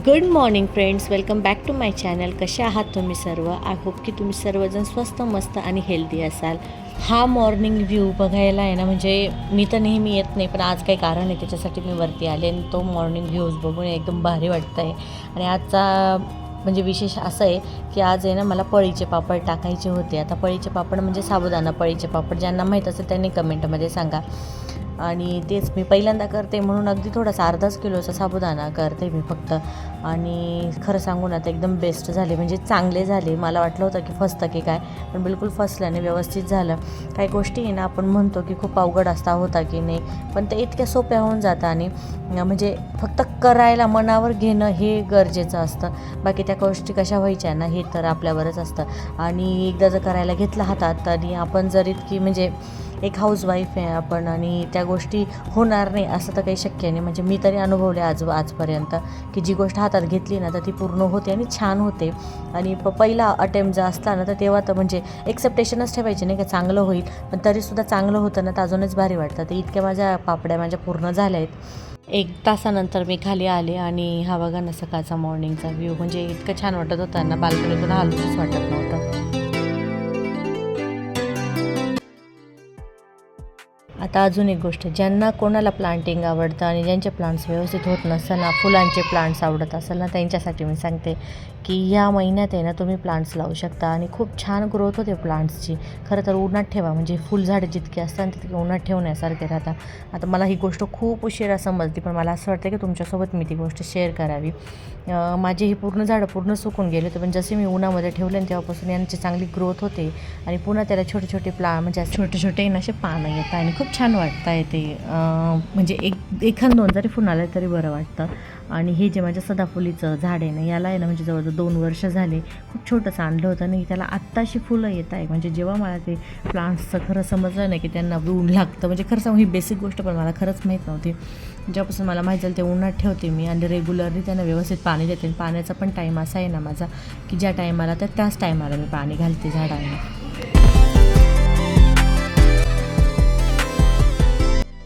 Good morning friends, welcome back to my channel. कसे आहात तुम्ही सर्व? आय होप की तुम्ही सर्वजण स्वस्त मस्त आणि हेल्दी असाल. हा मॉर्निंग व्ह्यू बघायला आहे ना, म्हणजे मी तर नेहमी येत नाही, पण आज काही कारण आहे त्याच्यासाठी मी वरती आले आणि तो मॉर्निंग व्ह्यूज बघून एकदम भारी वाटतं आहे. आणि आजचा म्हणजे विशेष असं आहे की आज आहे ना मला पळीचे पापड टाकायचे होते. आता पळीचे पापड म्हणजे साबुदाणा पळीचे पापड, ज्यांना माहीत असेल त्यांनी कमेंटमध्ये सांगा. आणि तेच मी पहिल्यांदा करते म्हणून अगदी थोडासा अर्धाच किलोचा साबुदाणा करते मी फक्त. आणि खरं सांगू ना, ते एकदम बेस्ट झाले, म्हणजे चांगले झाले. मला वाटलं होतं की फसतं की काय, पण बिलकुल फसल्याने व्यवस्थित झालं. काही गोष्टी आहे ना आपण म्हणतो की खूप अवघड असता होता की नाही, पण ते इतक्या सोप्या होऊन जातं. आणि म्हणजे फक्त करायला मनावर घेणं हे गरजेचं असतं. बाकी त्या गोष्टी कशा व्हायच्या ना हे तर आपल्यावरच असतं. आणि एकदा जर करायला घेतलं हातात आणि आपण जर इतकी म्हणजे एक हाऊसवाईफ आहे आपण आणि त्या गोष्टी होणार नाही असं तर काही शक्य नाही. म्हणजे मी तरी अनुभवले आजपर्यंत की जी गोष्ट हातात घेतली ना तर ती पूर्ण होते आणि छान होते. आणि पहिला अटेम्प्ट जर असला ना तर तेव्हा तर म्हणजे एक्सेप्टेशनच ठेवायची नाही का चांगलं होईल, पण तरीसुद्धा चांगलं होतं ना तर अजूनच भारी वाटतं. तर इतक्या माझ्या पापड्या माझ्या पूर्ण झाल्या आहेत. 1 तासानंतर मी खाली आले आणि हा बघा ना सकाळचा मॉर्निंगचा व्ह्यू, म्हणजे इतकं छान वाटत होतं ना, बाल्कनीतून हलूच वाटत नव्हतं. आता अजून एक गोष्ट, ज्यांना कोणाला प्लांटिंग आवडतं आणि ज्यांचे प्लांट्स व्यवस्थित होत नसेल ना, फुलांचे प्लांट्स आवडत असेल ना, त्यांच्यासाठी मी सांगते की ह्या महिन्यात आहे ना तुम्ही प्लांट्स लावू शकता आणि खूप छान ग्रोथ होते प्लांट्सची. खरं तर उन्हात ठेवा, म्हणजे फुलझाडे जितके असतात तितके उन्हात ठेवण्यासारखे राहतात. आता मला ही गोष्ट खूप उशिरा समजली, पण मला असं वाटतं की तुमच्यासोबत मी ती गोष्ट शेअर करावी. माझी ही पूर्ण झाडं पूर्ण सुकून गेले होते, पण जसे मी उन्हामध्ये ठेवले आणि तेव्हापासून यांची चांगली ग्रोथ होते आणि पुन्हा त्याला छोटे छोटे म्हणजे छोटे छोटे असे पानं येतात आणि खूप छान वाटतं आहे ते. म्हणजे एखाद दोन जरी फुलं आले तरी बरं वाटतं. आणि हे जे माझ्या सदाफुलीचं झाड आहे ना, याला आहे ना म्हणजे जवळजवळ 2 वर्ष झाले. खूप छोटंसं आणलं होतं आणि त्याला आत्ताशी फुलं येत आहे. म्हणजे जेव्हा मला ते प्लांट्सचं खरं समजलं नाही की त्यांना ऊन लागतं, म्हणजे खरं सांगू ही बेसिक गोष्ट पण मला खरंच माहीत नव्हती. जेव्हापासून मला माहीत झालं ते उन्हात ठेवते मी आणि रेग्युलरली त्यांना व्यवस्थित पाणी देते. पाण्याचा पण टाईम असा आहे ना माझा की ज्या टाईमाला तर त्याच टाईमाला मी पाणी घालते झाडांना.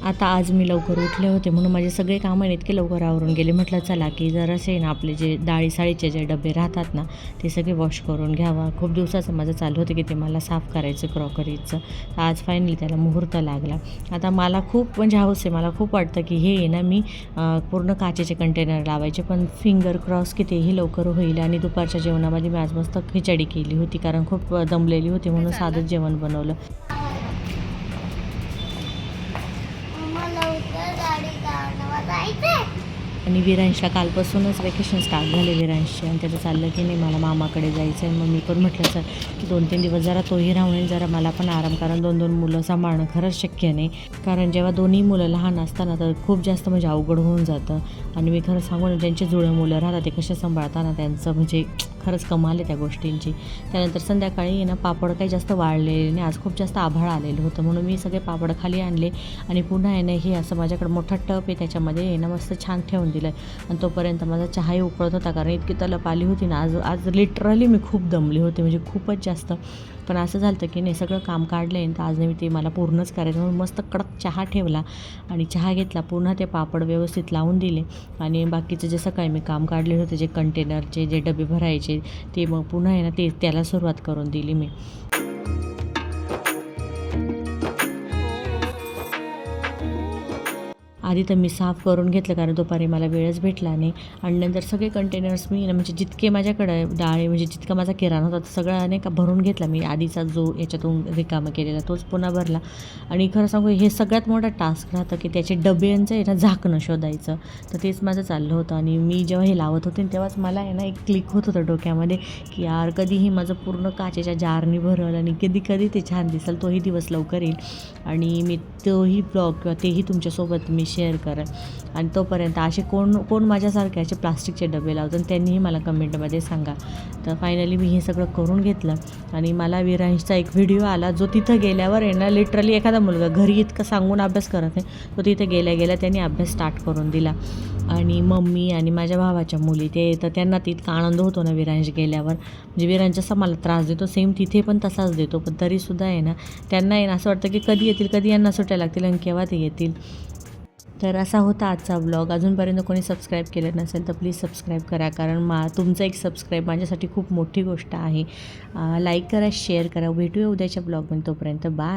आता आज मी लवकर उठले होते म्हणून माझे सगळे कामं इतके लवकर आवरून गेले. म्हटलं चला की जरासे ना आपले जे डाळी-साळीचे जे डबे राहतात ना ते सगळे वॉश करून घ्यावा. खूप दिवसाचं माझं चालू होतं की ते मला साफ करायचं क्रॉकरीचं. आज फायनली त्याला मुहूर्त लागला. आता मला खूप म्हणजे हौस आहे, मला खूप वाटतं की हे आहे ना मी पूर्ण काचेचे कंटेनर लावायचे, पण फिंगर क्रॉस की तेही लवकर होईल. आणि दुपारच्या जेवणामध्ये मी आज मस्त खिचडी केली होती, कारण खूप दमलेली होती म्हणून साधंच जेवण बनवलं. आणि विरांशला कालपासूनच वेकेशन स्टार्ट झाले विरांशचे, आणि त्याचं चाललं की नाही मला मामाकडे जायचं आहे. मग मी पण म्हटलं सर की 2-3 दिवस जरा तोही राहून जरा मला पण आराम, कारण 2-2 मुलं सांभाळणं खरंच शक्य नाही. कारण जेव्हा दोन्ही मुलं लहान असताना तर खूप जास्त म्हणजे अवघड होऊन जातं. आणि मी खरं सांगू ना, ज्यांचे जुळं मुलं राहतात ते कसे सांभाळताना त्यांचं म्हणजे खरंच कमाल आहे त्या गोष्टींची. त्यानंतर संध्याकाळी ना पापड काही जास्त वाळलेले नाही, आज खूप जास्त आभाळ आलेलं होतं म्हणून मी सगळे पापड खाली आणले. आणि पुन्हा आहे ना हे असं माझ्याकडे मोठा टप आहे, त्याच्यामध्ये आहे ना मस्त छान ठेवून दिलं. आणि तोपर्यंत माझा चहाही उकळत होता, कारण इतकी तलप आली होती ना आज आज लिटरली मी खूप दमले होते, म्हणजे खूपच जास्त. पण असं झालं की नाही सगळं काम काढलं आहे तर आज नाही ते मला पूर्णच करायचं म्हणून मस्त कडक चहा ठेवला आणि चहा घेतला. पुन्हा ते पापड व्यवस्थित लावून दिले आणि बाकीचं जे सकाळी मी काम काढले होते, जे कंटेनरचे जे डबे भरायचे ते मग पुन्हा आहे ना ते त्याला सुरुवात करून दिली मी. आधी तर मी साफ करून घेतलं, कारण दुपारी मला वेळच भेटला नाही. आणि नंतर सगळे कंटेनर्स मी ना म्हणजे जितके माझ्याकडं डाळ म्हणजे जितका माझा किराणा होता सगळा नाही का भरून घेतला मी. आधीचा जो याच्यातून रिकामा केलेला तोच पुन्हा भरला. आणि खरं सांगू हे सगळ्यात मोठा टास्क राहतं की त्याचे डब्यांचं आहे ना झाकणं शोधायचं. तर तेच माझं चाललं होतं. आणि मी जेव्हा हे लावत होते तेव्हाच मला आहे ना एक क्लिक होत होतं डोक्यामध्ये की यार कधीही माझं पूर्ण काचेच्या जारनी भरल आणि कधी कधी ते छान दिसेल, तोही दिवस लवकर येईल आणि मी तोही ब्लॉग किंवा तेही तुमच्यासोबत मी शेअर करेन. आणि तोपर्यंत असे कोण कोण माझ्यासारखे असे प्लास्टिकचे डबे लावतात त्यांनीही मला कमेंटमध्ये सांगा. तर फायनली मी हे सगळं करून घेतलं. आणि मला विरांशचा एक व्हिडिओ आला जो तिथं गेल्यावर आहे ना लिटरली एखादा मुलगा घरी इतकं सांगून अभ्यास करत नाही, तो तिथे गेल्या गेल्या त्यांनी अभ्यास स्टार्ट करून दिला. आणि मम्मी आणि माझ्या भावाच्या मुली ते तर त्यांना तितका आनंद होतो ना विरांश गेल्यावर, म्हणजे विरांश जसा मला त्रास देतो सेम तिथे पण तसाच देतो. पण तरीसुद्धा आहे ना त्यांना आहे ना असं वाटतं की कधी येतील, कधी यांना सुट्ट्या लागतील आणि केव्हा ते येतील. तर असा होता आजचा व्लॉग. अजूनपर्यंत कोणी सबस्क्राईब केलं नसेल तर प्लीज सबस्क्राईब करा, कारण तुमचं एक सबस्क्राईब माझ्यासाठी खूप मोठी गोष्ट आहे. लाईक करा, शेअर करा. भेटूया उद्याच्या ब्लॉगमध्ये. तोपर्यंत बाय.